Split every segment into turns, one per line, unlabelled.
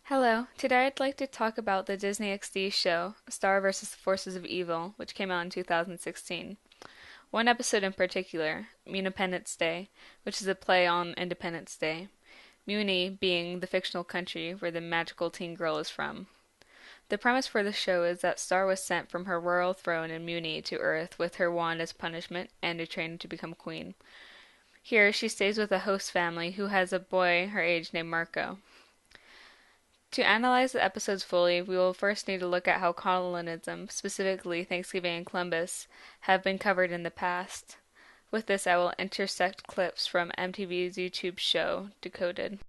Hello, today I'd like to talk about the Disney XD show, Star vs. the Forces of Evil, which came out in 2016. One episode in particular, Munipendence Day, which is a play on Independence Day, Muni being the fictional country where the magical teen girl is from. The premise for the show is that Star was sent from her royal throne in Muni to Earth with her wand as punishment and to train to become queen. Here, she stays with a host family who has a boy her age named Marco. To analyze the episodes fully, we will first need to look at how colonialism, specifically Thanksgiving and Columbus, have been covered in the past. With this, I will intersect clips from MTV's YouTube show, Decoded.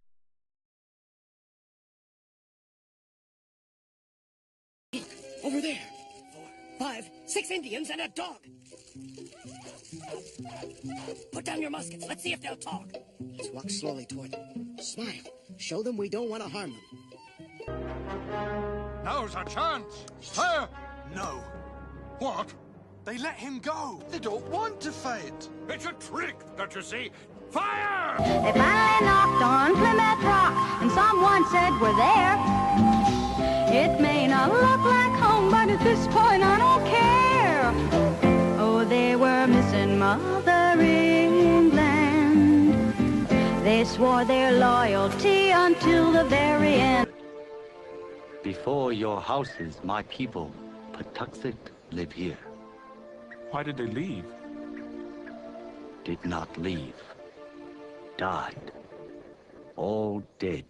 Over there. 4, 5, 6 Indians and a dog. Put down your muskets. Let's see if they'll talk. Let's walk slowly toward them. Smile. Show them we don't want to harm them.
Now's our chance. Fire!
No.
What?
They let him go. They don't want to fight.
It's a trick, don't you see? Fire!
They finally knocked on Plymouth Rock, and someone said we're there. It may not look like home, but at this point I don't care. Oh, they were missing Mother England. They swore their loyalty until the very end.
Before your houses, my people, Patuxet, live here.
Why did they leave?
Did not leave. Died. All dead.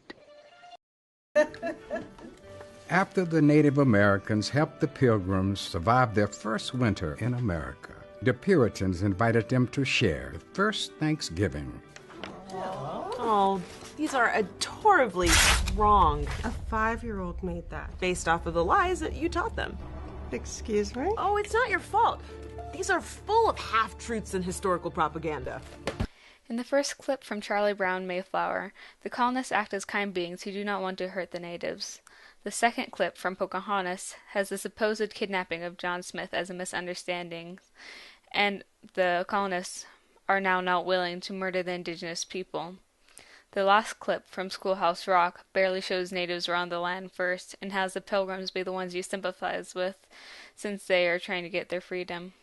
After the Native Americans helped the Pilgrims survive their first winter in America, the Puritans invited them to share the first Thanksgiving.
Oh, these are adorably wrong.
A 5-year-old made that.
Based off of the lies that you taught them.
Excuse me?
Oh, it's not your fault. These are full of half-truths and historical propaganda.
In the first clip from Charlie Brown Mayflower, the colonists act as kind beings who do not want to hurt the natives. The second clip from Pocahontas has the supposed kidnapping of John Smith as a misunderstanding, and the colonists are now not willing to murder the indigenous people. The last clip from Schoolhouse Rock barely shows natives around the land first and has the Pilgrims be the ones you sympathize with since they are trying to get their freedom.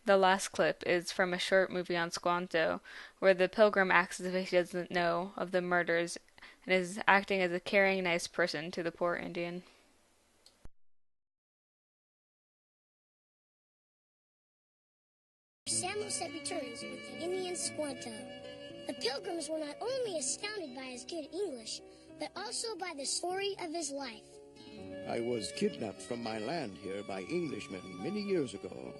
The last clip is from a short movie on Squanto, where the Pilgrim acts as if he doesn't know of the murders and is acting as a caring, nice person to the poor Indian.
Samoset returns with the Indian Squanto. The Pilgrims were not only astounded by his good English, but also by the story of his life.
I was kidnapped from my land here by Englishmen many years ago.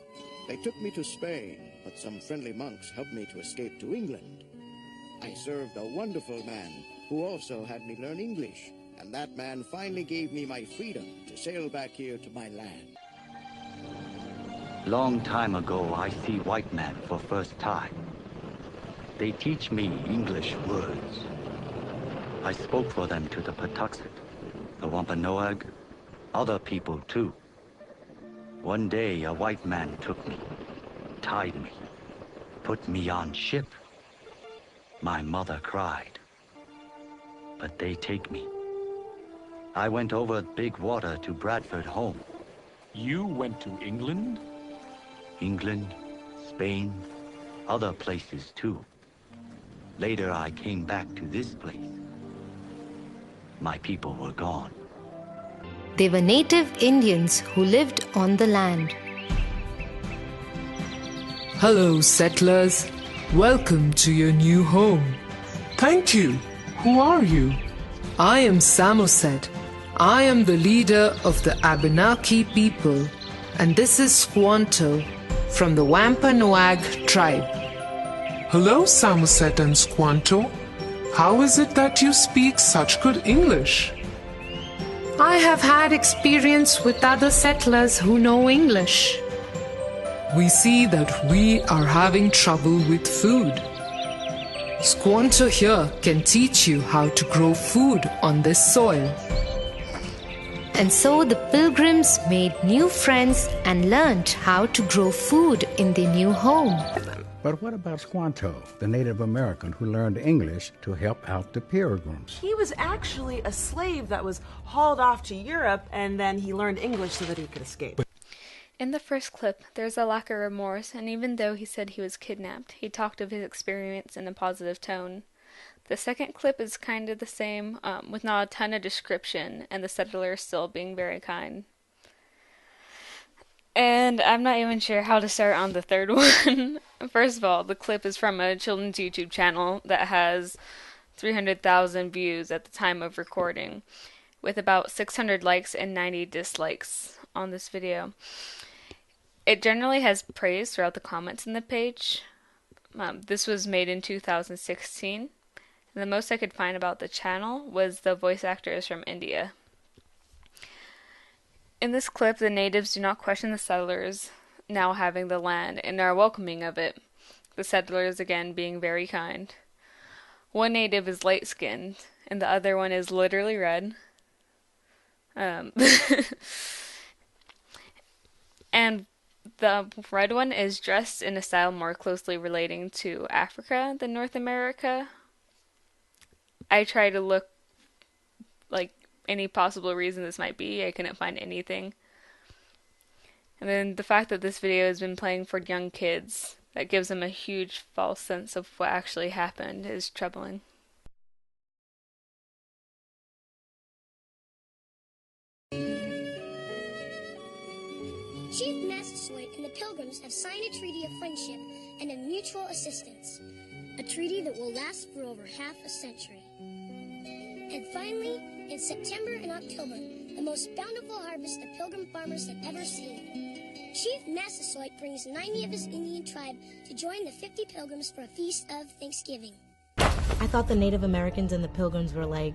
They took me to Spain, but some friendly monks helped me to escape to England. I served a wonderful man who also had me learn English, and that man finally gave me my freedom to sail back here to my land.
Long time ago, I see white man for first time. They teach me English words. I spoke for them to the Patuxet, the Wampanoag, other people too. One day a white man took me, tied me, put me on ship. My mother cried. But they take me. I went over big water to Bradford home.
You went to England?
England, Spain, other places too. Later I came back to this place. My people were gone.
They were native Indians who lived on the land.
Hello, settlers. Welcome to your new home.
Thank you. Who are you?
I am Samoset. I am the leader of the Abenaki people, and this is Squanto from the Wampanoag tribe.
Hello, Samoset and Squanto. How is it that you speak such good English?
I have had experience with other settlers who know English.
We see that we are having trouble with food. Squanto here can teach you how to grow food on this soil.
And so the Pilgrims made new friends and learned how to grow food in their new home.
But what about Squanto, the Native American who learned English to help out the Pilgrims?
He was actually a slave that was hauled off to Europe, and then he learned English so that he could escape.
In the first clip, there's a lack of remorse, and even though he said he was kidnapped, he talked of his experience in a positive tone. The second clip is kind of the same, with not a ton of description, and the settlers still being very kind. And I'm not even sure how to start on the third one. First of all, the clip is from a children's YouTube channel that has 300,000 views at the time of recording, with about 600 likes and 90 dislikes on this video. It generally has praise throughout the comments in the page. This was made in 2016. And the most I could find about the channel was the voice actors from India. In this clip, the natives do not question the settlers now having the land and are welcoming of it, the settlers again being very kind. One native is light-skinned, and the other one is literally red. And the red one is dressed in a style more closely relating to Africa than North America. I try to look like any possible reason this might be. I couldn't find anything. And then the fact that this video has been playing for young kids, that gives them a huge false sense of what actually happened, is troubling.
Chief Massasoit and the Pilgrims have signed a treaty of friendship and of mutual assistance, a treaty that will last for over half a century. And finally, in September and October, the most bountiful harvest the Pilgrim farmers have ever seen, Chief Massasoit brings 90 of his Indian tribe to join the 50 Pilgrims for a feast of Thanksgiving.
I thought the Native Americans and the Pilgrims were like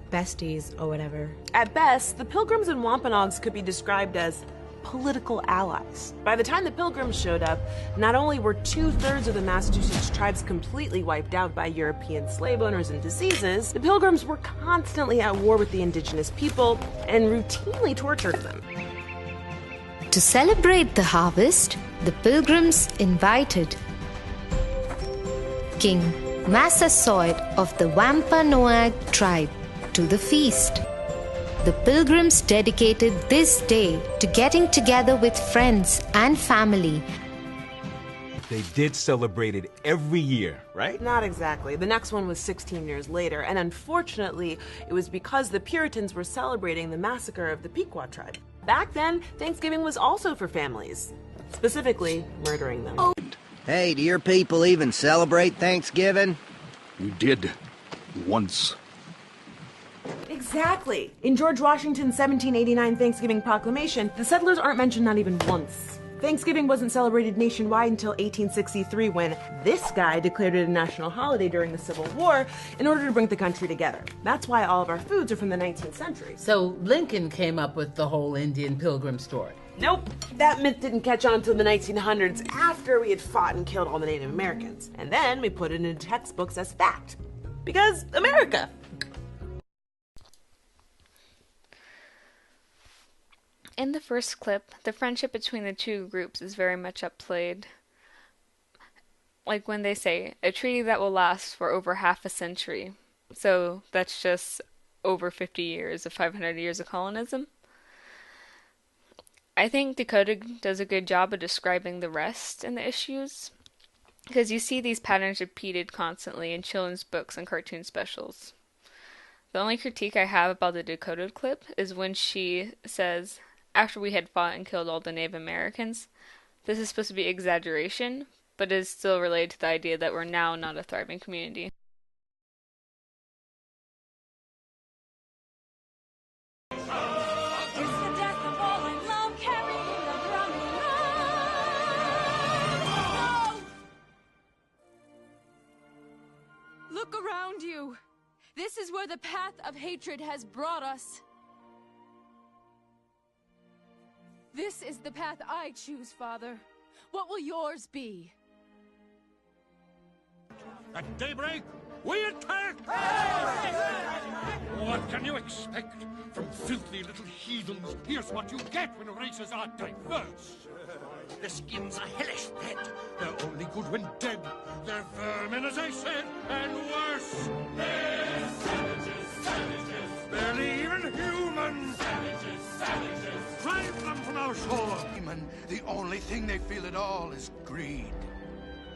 besties or whatever.
At best, the Pilgrims and Wampanoags could be described as political allies. By the time the Pilgrims showed up, not only were 2/3 of the Massachusetts tribes completely wiped out by European slave owners and diseases, the Pilgrims were constantly at war with the indigenous people and routinely tortured them.
To celebrate the harvest, the Pilgrims invited King Massasoit of the Wampanoag tribe to the feast. The Pilgrims dedicated this day to getting together with friends and family.
They did celebrate it every year, right?
Not exactly. The next one was 16 years later, and unfortunately, it was because the Puritans were celebrating the massacre of the Pequot tribe. Back then, Thanksgiving was also for families, specifically murdering them. Oh.
Hey, do your people even celebrate Thanksgiving?
You did. Once.
Exactly. In George Washington's 1789 Thanksgiving Proclamation, the settlers aren't mentioned not even once. Thanksgiving wasn't celebrated nationwide until 1863 when this guy declared it a national holiday during the Civil War in order to bring the country together. That's why all of our foods are from the 19th century.
So Lincoln came up with the whole Indian Pilgrim story.
Nope. That myth didn't catch on until the 1900s after we had fought and killed all the Native Americans. And then we put it into textbooks as fact. Because America.
In the first clip, the friendship between the two groups is very much upplayed. Like when they say, a treaty that will last for over half a century. So that's just over 50 years of 500 years of colonism. I think Decoded does a good job of describing the rest and the issues, because you see these patterns repeated constantly in children's books and cartoon specials. The only critique I have about the Decoded clip is when she says, after we had fought and killed all the Native Americans, this is supposed to be exaggeration, but is still related to the idea that we're now not a thriving community.
Look around you. This is where the path of hatred has brought us. This is the path I choose, Father. What will yours be?
At daybreak, we attack! What can you expect from filthy little heathens? Here's what you get when races are diverse. Their skins are hellish red. They're only good when dead. They're vermin, as I said, and worse. They're savages, savages. Barely even human. Savages, savages. Drive them from our shore.
The only thing they feel at all is greed.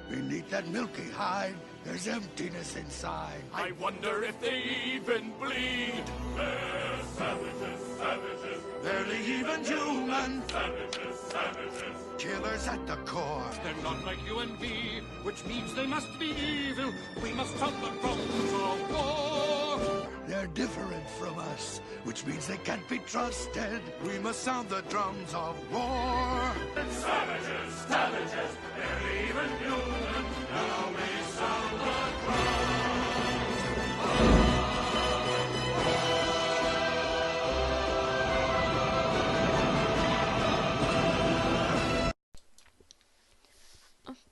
Beneath that milky hide, there's emptiness inside.
I wonder if they even bleed. They're savages, savages.
Barely even human.
Savages, savages.
Killers at the core.
They're not like you and me, which means they must be evil. We must sound the drums of war.
They're different from us, which means they can't be trusted. We must sound the drums of war.
Savages, savages, barely even human. Now we sound the drums of war.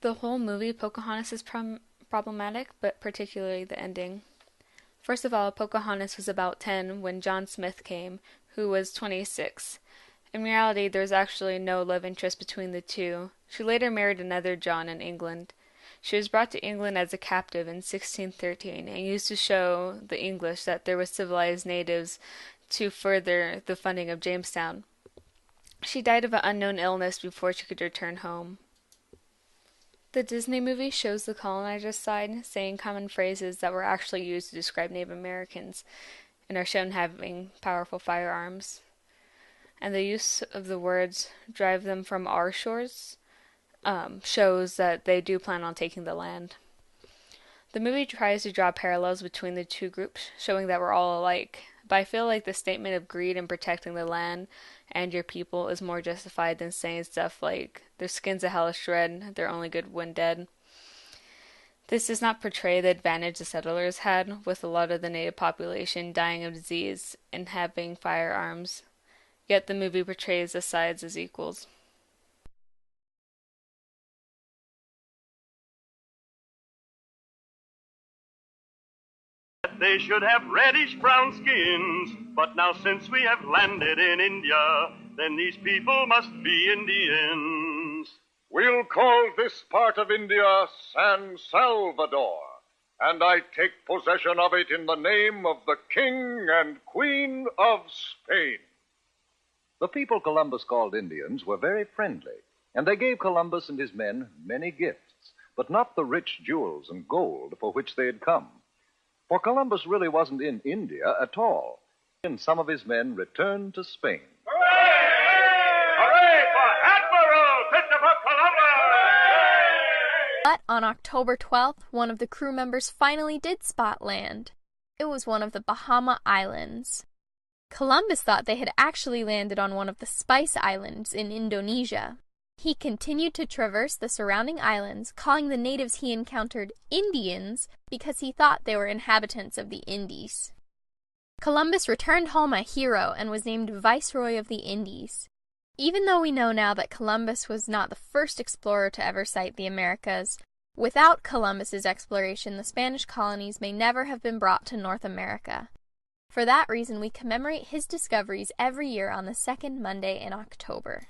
The whole movie, Pocahontas, is problematic, but particularly the ending. First of all, Pocahontas was about 10 when John Smith came, who was 26. In reality, there was actually no love interest between the two. She later married another John in England. She was brought to England as a captive in 1613 and used to show the English that there were civilized natives to further the funding of Jamestown. She died of an unknown illness before she could return home. The Disney movie shows the colonizer's side, saying common phrases that were actually used to describe Native Americans and are shown having powerful firearms. And the use of the words, drive them from our shores, shows that they do plan on taking the land. The movie tries to draw parallels between the two groups, showing that we're all alike, but I feel like the statement of greed and protecting the land and your people is more justified than saying stuff like, their skin's a hellish red, they're only good when dead. This does not portray the advantage the settlers had, with a lot of the native population dying of disease and having firearms, yet the movie portrays the sides as equals.
They should have reddish-brown skins, but now since we have landed in India, then these people must be Indians.
We'll call this part of India San Salvador, and I take possession of it in the name of the King and Queen of Spain.
The people Columbus called Indians were very friendly, and they gave Columbus and his men many gifts, but not the rich jewels and gold for which they had come. For Columbus really wasn't in India at all, and some of his men returned to Spain.
Hooray for Admiral Christopher Columbus!
But on October 12th, one of the crew members finally did spot land. It was one of the Bahama Islands. Columbus thought they had actually landed on one of the Spice Islands in Indonesia. He continued to traverse the surrounding islands, calling the natives he encountered Indians because he thought they were inhabitants of the Indies. Columbus returned home a hero and was named Viceroy of the Indies. Even though we know now that Columbus was not the first explorer to ever sight the Americas, without Columbus's exploration, the Spanish colonies may never have been brought to North America. For that reason, we commemorate his discoveries every year on the second Monday in October.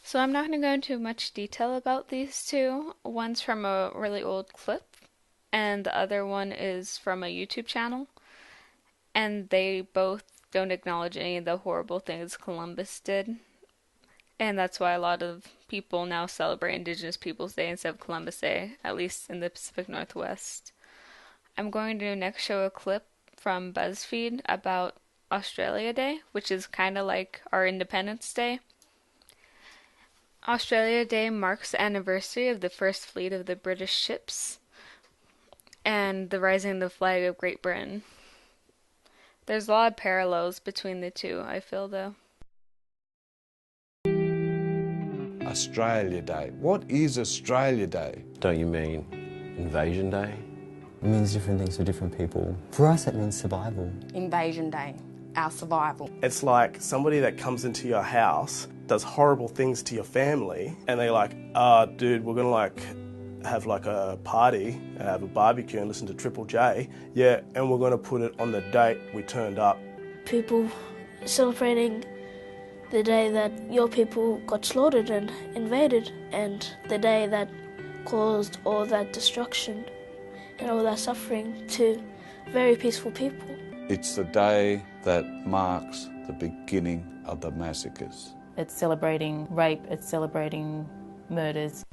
So I'm not going to go into much detail about these two. One's from a really old clip, and the other one is from a YouTube channel. And they both don't acknowledge any of the horrible things Columbus did. And that's why a lot of people now celebrate Indigenous Peoples Day instead of Columbus Day, at least in the Pacific Northwest. I'm going to next show a clip from BuzzFeed about Australia Day, which is kind of like our Independence Day. Australia Day marks the anniversary of the first fleet of the British ships and the rising of the flag of Great Britain. There's a lot of parallels between the two, I feel, though.
Australia Day. What is Australia Day?
Don't you mean Invasion Day? It means different things for different people. For us, it means survival.
Invasion Day, our survival.
It's like somebody that comes into your house, does horrible things to your family, and they're like, dude, we're gonna have like a party and have a barbecue and listen to Triple J. Yeah, and we're going to put it on the date we turned up.
People celebrating the day that your people got slaughtered and invaded, and the day that caused all that destruction and all that suffering to very peaceful people.
It's the day that marks the beginning of the massacres.
It's celebrating rape, it's celebrating murders.